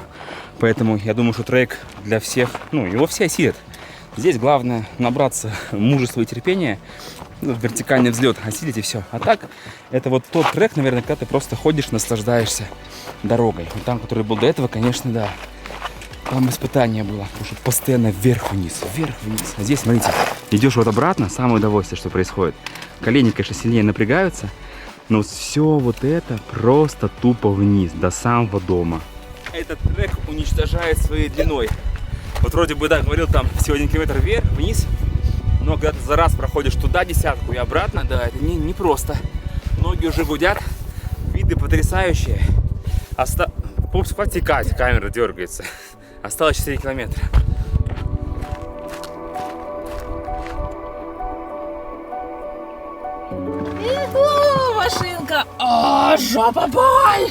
Поэтому я думаю, что трек для всех, ну, его все осилят. Здесь главное набраться мужества и терпения, вертикальный взлет, осилить и все. А так, это вот тот трек, наверное, когда ты просто ходишь, наслаждаешься дорогой. Вот там, который был до этого, конечно, да. Там испытание было, потому что постоянно вверх-вниз. А здесь, смотрите, идешь вот обратно, самое удовольствие, что происходит. Колени, конечно, сильнее напрягаются, но все вот это просто тупо вниз, до самого дома. Этот трек уничтожает своей длиной. Вот вроде бы, да, говорил, там всего 1 километр вверх, вниз, но когда ты за раз проходишь туда десятку и обратно, да, это не просто. Ноги уже гудят, виды потрясающие. Пупс, хватит текать, камера дергается. Осталось 4 километра. Машинка! О, жопа боль!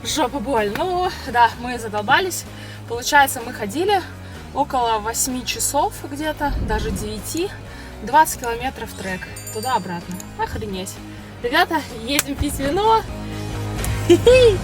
Жопа боль. Ну, да, мы задолбались. Получается, мы ходили около 8 часов где-то, даже 9. 20 километров трек. Туда-обратно. Охренеть. Ребята, едем пить вино. Хи-хи.